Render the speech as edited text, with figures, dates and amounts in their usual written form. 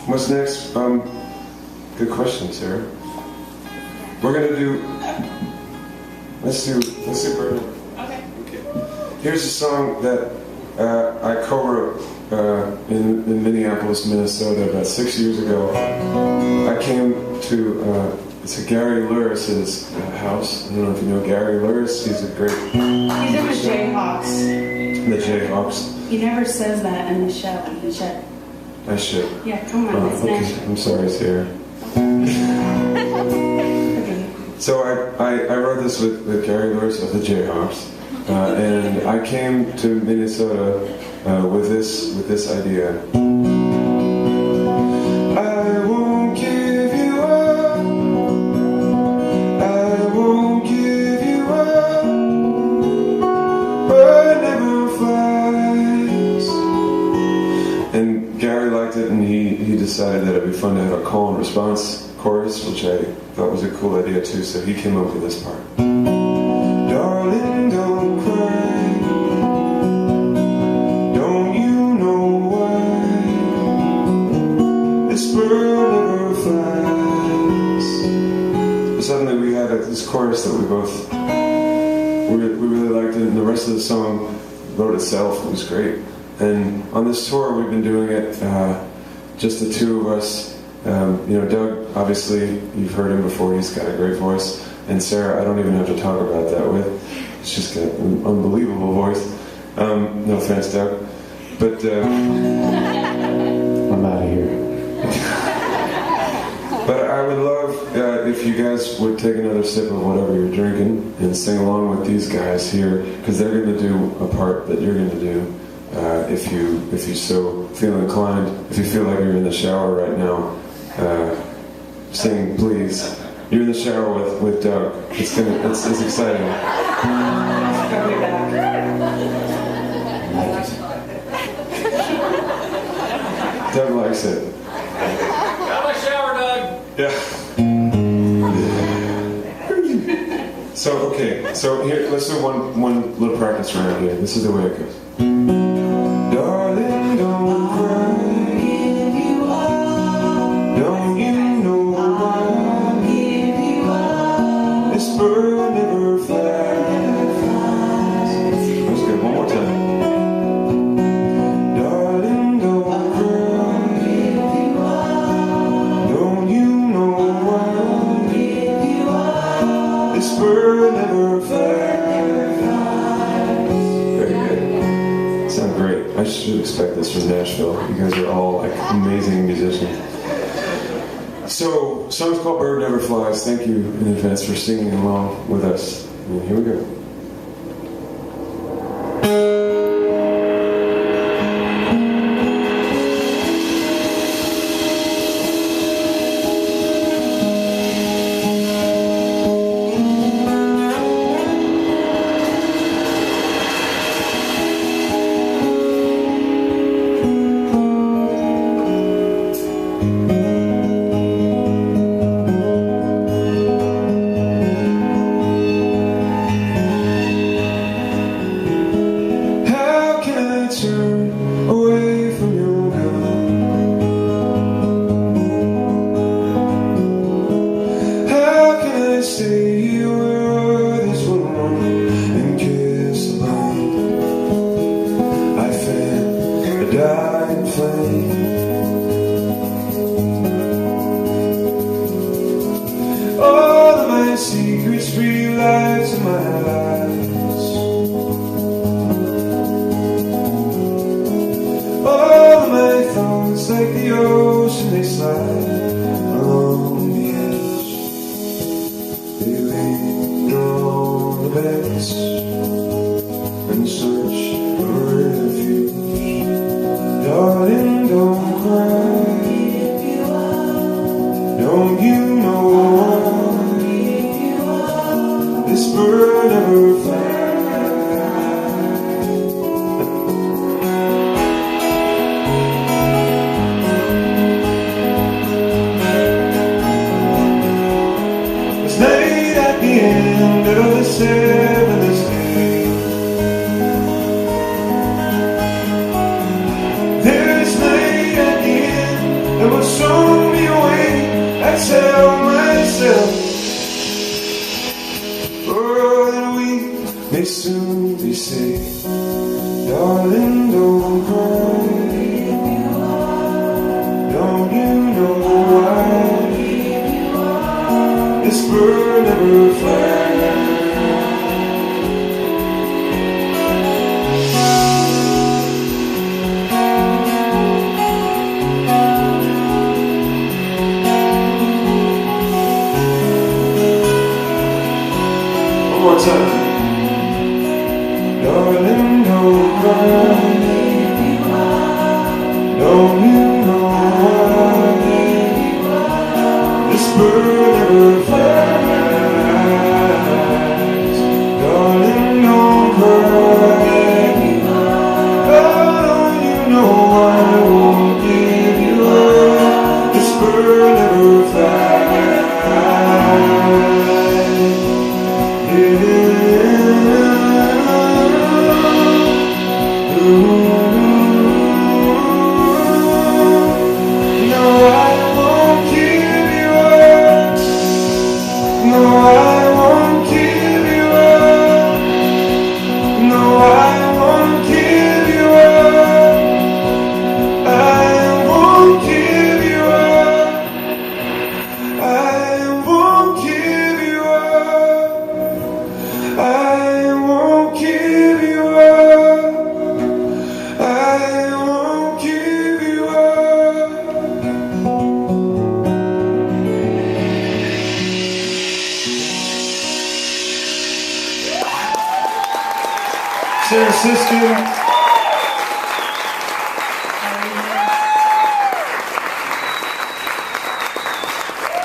What's next? Good question, Sarah. We're gonna do. Let's do Bird. Okay. Here's a song that I co-wrote in Minneapolis, Minnesota, about 6 years ago. I came to it's a Gary Louris's house. I don't know if you know Gary Louris. He's a great. He's in the Jayhawks. The Jayhawks. He never says that in the show. He should. I should. Yeah, come on. It's okay. Nashville. I'm sorry, Sarah. So I wrote this with Gary Louris of the Jayhawks, and I came to Minnesota with this idea. I won't give you up. I won't give you up. Bird never flies. And Gary liked it, and he decided that it'd be fun to have a call and response chorus, which I thought was a cool idea too, so he came up with this part. Darling, don't cry. Don't you know why this bird never flies? Suddenly we had this chorus that we both we really liked it, and the rest of the song wrote itself. It was great. And on this tour we've been doing it just the two of us. You know, Doug, obviously, you've heard him before, he's got a great voice. And Sarah, I don't even have to talk about that with. She's got an unbelievable voice. No offense, Doug. But, I'm out of here. But I would love if you guys would take another sip of whatever you're drinking and sing along with these guys here, because they're going to do a part that you're going to do. If you so feel inclined, if you feel like you're in the shower right now, sing, please. You're in the shower with Doug. It's exciting. Doug likes it. Got my shower, Doug. Yeah. So here, let's do one little practice round here. This is the way it goes. Darling, don't cry. Don't you know why this bird never flies? That's good. One more time. Darling, don't cry. Don't you know why this bird never flies? Very good. Sound great. I should expect this from Nashville. You guys are all like amazing musicians. So, song's called Bird Never Flies. Thank you in advance for singing along with us. And here we go. Like the ocean, they slide along the edge. They linger on the banks and search for refuge. Darling, don't cry. Don't you know why this bird never flies? Seventh day. There is night at the end of will show me a way. I tell myself, oh, that we may soon be safe. Darling, don't cry. Don't you know why this bird never flies? One more time. Darling, don't cry. Don't you know why this bird never flies? Darling, don't cry. Oh, you know I won't give you up. This bird never flies. Siskind.